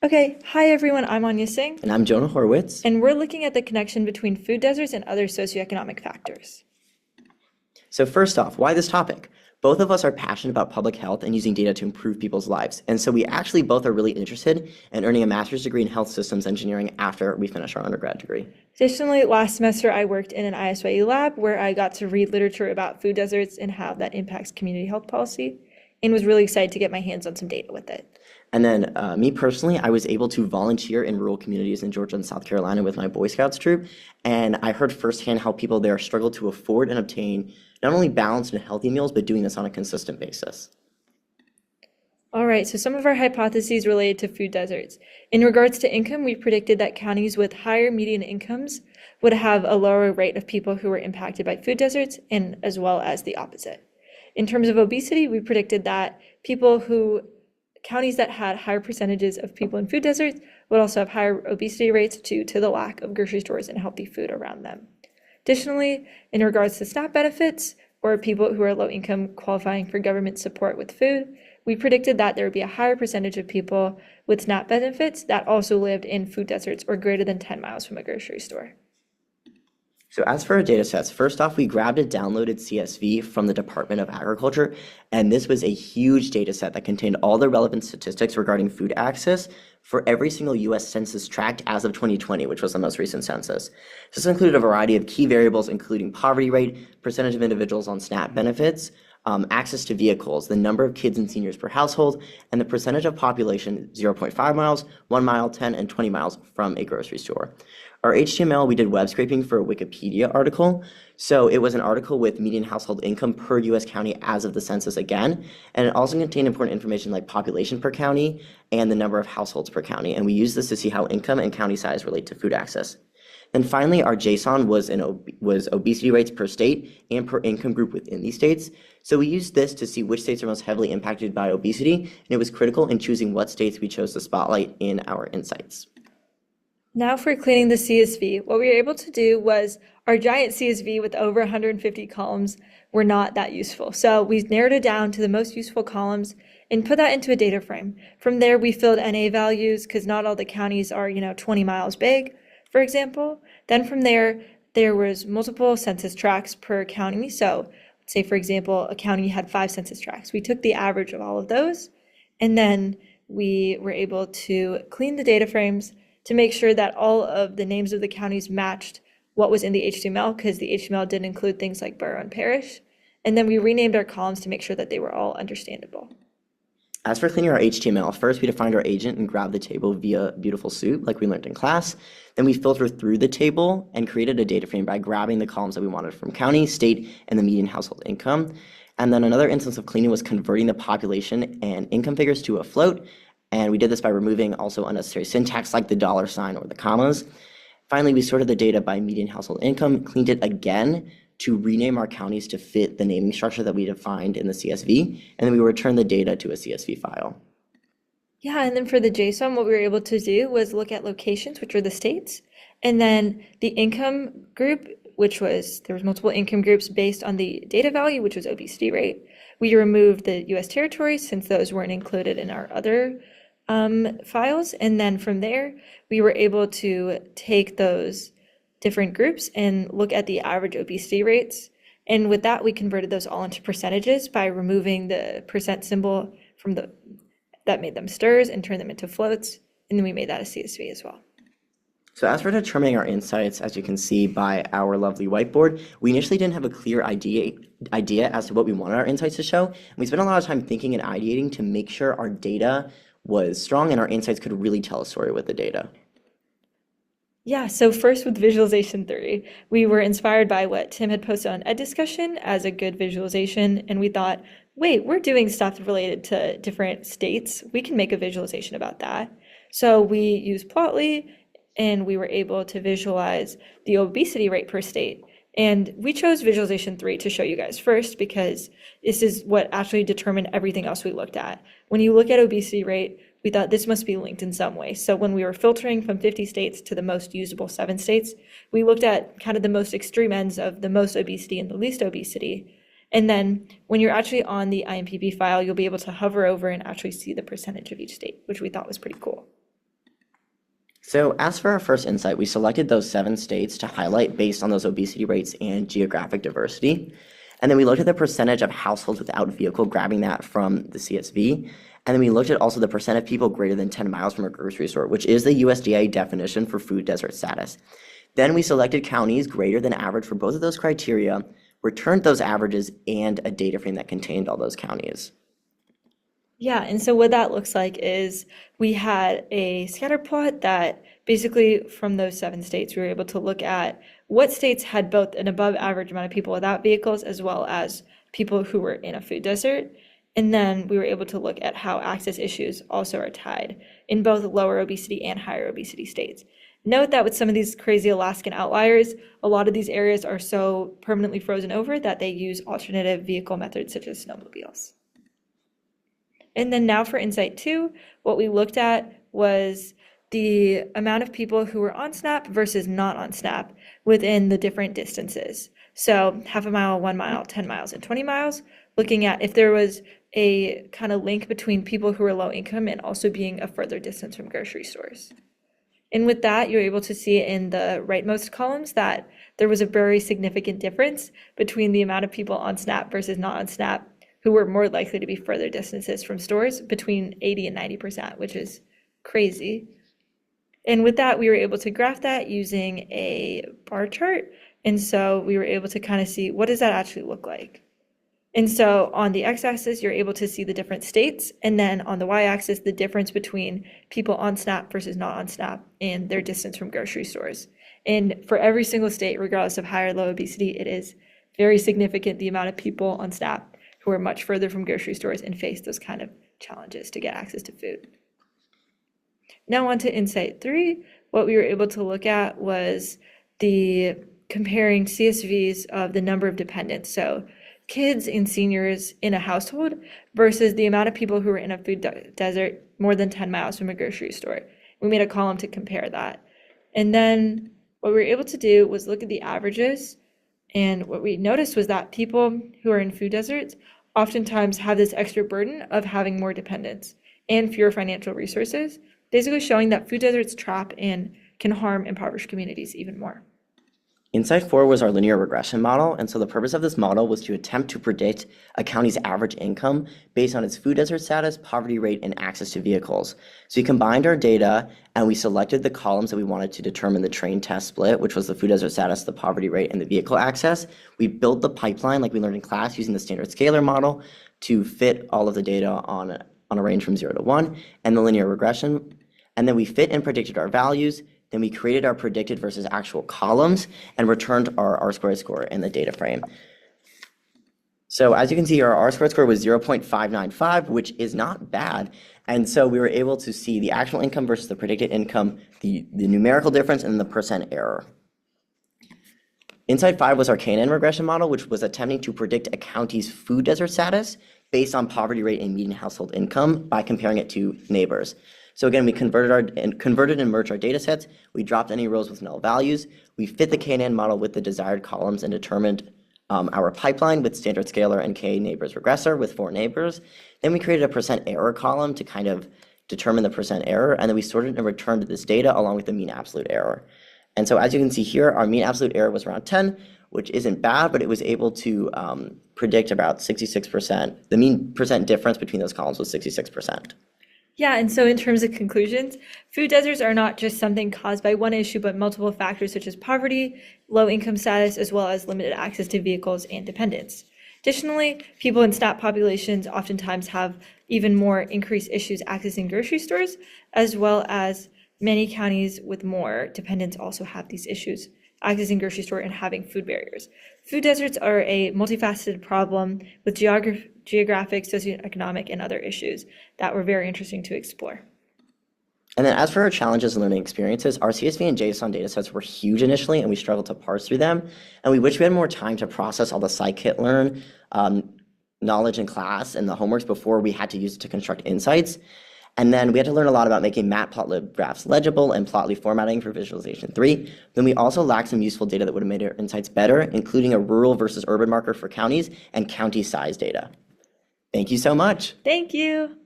Okay, hi everyone, I'm Anya Singh, And I'm Jonah Horwitz. and we're looking at the connection between food deserts and other socioeconomic factors. So first off, why this topic? Both of us are passionate about public health and using data to improve people's lives. And so we actually both are really interested in earning a master's degree in health systems engineering after we finish our undergrad degree. Additionally, last semester I worked in an ISYE lab where I got to read literature about food deserts and how that impacts community health policy, and was really excited to get my hands on some data with it. And then me personally, I was able to volunteer in rural communities in Georgia and South Carolina with my Boy Scouts troop. And I heard firsthand how people there struggle to afford and obtain not only balanced and healthy meals, but doing this on a consistent basis. All right, so some of our hypotheses related to food deserts. In regards to income, we predicted that counties with higher median incomes would have a lower rate of people who were impacted by food deserts, and as well as the opposite. In terms of obesity, we predicted that counties that had higher percentages of people in food deserts would also have higher obesity rates due to the lack of grocery stores and healthy food around them. Additionally, in regards to SNAP benefits, or people who are low income qualifying for government support with food, we predicted that there would be a higher percentage of people with SNAP benefits that also lived in food deserts or greater than 10 miles from a grocery store. So as for our data sets, first off, we grabbed a downloaded CSV from the Department of Agriculture, and this was a huge data set that contained all the relevant statistics regarding food access for every single US census tract as of 2020, which was the most recent census. This included a variety of key variables, including poverty rate, percentage of individuals on SNAP benefits, access to vehicles, the number of kids and seniors per household, and the percentage of population 0.5 miles, 1 mile, 10, and 20 miles from a grocery store. Our HTML, we did web scraping for a Wikipedia article. So it was an article with median household income per US county as of the census again. And it also contained important information like population per county and the number of households per county. And we used this to see how income and county size relate to food access. And finally, our JSON was obesity rates per state and per income group within these states. So we used this to see which states are most heavily impacted by obesity, and it was critical in choosing what states we chose to spotlight in our insights. Now for cleaning the CSV, what we were able to do was our giant CSV with over 150 columns were not that useful. So we narrowed it down to the most useful columns and put that into a data frame. From there, we filled NA values because not all the counties are, 20 miles big, for example. Then from there was multiple census tracts per county. So say, for example, a county had 5 census tracts. We took the average of all of those, and then we were able to clean the data frames to make sure that all of the names of the counties matched what was in the HTML, because the HTML did include things like borough and parish. And then we renamed our columns to make sure that they were all understandable. As for cleaning our HTML, first we defined our agent and grabbed the table via beautiful soup like we learned in class. Then we filtered through the table and created a data frame by grabbing the columns that we wanted from county, state, and the median household income. And then another instance of cleaning was converting the population and income figures to a float. And we did this by removing also unnecessary syntax like the dollar sign or the commas. Finally, we sorted the data by median household income, cleaned it again to rename our counties to fit the naming structure that we defined in the CSV, and then we returned the data to a CSV file. Yeah, and then for the JSON, what we were able to do was look at locations, which are the states, and then the income group, there was multiple income groups based on the data value, which was obesity rate. We removed the US territories since those weren't included in our other files. And then from there, we were able to take those different groups and look at the average obesity rates. And with that, we converted those all into percentages by removing the percent symbol that made them stirs and turned them into floats. And then we made that a CSV as well. So as for determining our insights, as you can see by our lovely whiteboard, we initially didn't have a clear idea as to what we wanted our insights to show. And we spent a lot of time thinking and ideating to make sure our data was strong and our insights could really tell a story with the data. Yeah, so first with visualization 3, we were inspired by what Tim had posted on Ed Discussion as a good visualization, and we thought, wait, we're doing stuff related to different states. We can make a visualization about that. So we used Plotly, and we were able to visualize the obesity rate per state. And we chose visualization 3 to show you guys first because this is what actually determined everything else we looked at. When you look at obesity rate, we thought this must be linked in some way. So when we were filtering from 50 states to the most usable 7 states, we looked at kind of the most extreme ends of the most obesity and the least obesity. And then when you're actually on the IMPP file, you'll be able to hover over and actually see the percentage of each state, which we thought was pretty cool. So as for our first insight, we selected those 7 states to highlight based on those obesity rates and geographic diversity. And then we looked at the percentage of households without vehicle, grabbing that from the CSV. And then we looked at also the percent of people greater than 10 miles from a grocery store, which is the USDA definition for food desert status. Then we selected counties greater than average for both of those criteria, returned those averages, and a data frame that contained all those counties. Yeah, and so what that looks like is we had a scatter plot that basically from those 7 states, we were able to look at what states had both an above average amount of people without vehicles as well as people who were in a food desert. And then we were able to look at how access issues also are tied in both lower obesity and higher obesity states. Note that with some of these crazy Alaskan outliers, a lot of these areas are so permanently frozen over that they use alternative vehicle methods such as snowmobiles. And then now for Insight 2, what we looked at was the amount of people who were on SNAP versus not on SNAP within the different distances. So half a mile, 1 mile, 10 miles, and 20 miles, looking at if there was a kind of link between people who are low income and also being a further distance from grocery stores. And with that, you're able to see in the rightmost columns that there was a very significant difference between the amount of people on SNAP versus not on SNAP who were more likely to be further distances from stores, between 80 and 90%, which is crazy. And with that, we were able to graph that using a bar chart. And so we were able to kind of see what does that actually look like. And so on the x-axis, you're able to see the different states. And then on the y-axis, the difference between people on SNAP versus not on SNAP and their distance from grocery stores. And for every single state, regardless of high or low obesity, it is very significant the amount of people on SNAP who are much further from grocery stores and face those kind of challenges to get access to food. Now on to Insight 3. What we were able to look at was the comparing CSVs of the number of dependents. So kids and seniors in a household versus the amount of people who are in a food desert more than 10 miles from a grocery store. We made a column to compare that. And then what we were able to do was look at the averages. And what we noticed was that people who are in food deserts oftentimes have this extra burden of having more dependents and fewer financial resources, basically showing that food deserts trap and can harm impoverished communities even more. Insight 4 was our linear regression model, and so the purpose of this model was to attempt to predict a county's average income based on its food desert status, poverty rate, and access to vehicles. So we combined our data and we selected the columns that we wanted to determine the train test split, which was the food desert status, the poverty rate, and the vehicle access. We built the pipeline like we learned in class using the standard scalar model to fit all of the data on a range from 0 to 1 and the linear regression. And then we fit and predicted our values. Then we created our predicted versus actual columns and returned our R-squared score in the data frame. So as you can see, our R-squared score was 0.595, which is not bad. And so we were able to see the actual income versus the predicted income, the numerical difference, and the percent error. Insight 5 was our K&N regression model, which was attempting to predict a county's food desert status based on poverty rate and median household income by comparing it to neighbors. So again, we converted and merged our data sets. We dropped any rows with null values. We fit the K&N model with the desired columns and determined our pipeline with standard scalar and K neighbors regressor with 4 neighbors. Then we created a percent error column to kind of determine the percent error, and then we sorted and returned this data along with the mean absolute error. And so as you can see here, our mean absolute error was around 10, which isn't bad, but it was able to predict about 66%. The mean percent difference between those columns was 66%. Yeah, and so in terms of conclusions, food deserts are not just something caused by one issue, but multiple factors such as poverty, low income status, as well as limited access to vehicles and dependence. Additionally, people in SNAP populations oftentimes have even more increased issues accessing grocery stores, as well as many counties with more dependents also have these issues accessing grocery store and having food barriers. Food deserts are a multifaceted problem with geographic, socioeconomic, and other issues that were very interesting to explore. And then as for our challenges and learning experiences, our CSV and JSON datasets were huge initially, and we struggled to parse through them. And we wish we had more time to process all the scikit-learn knowledge in class and the homeworks before we had to use it to construct insights. And then we had to learn a lot about making matplotlib graphs legible and plotly formatting for visualization 3. Then we also lacked some useful data that would have made our insights better, including a rural versus urban marker for counties and county size data. Thank you so much. Thank you.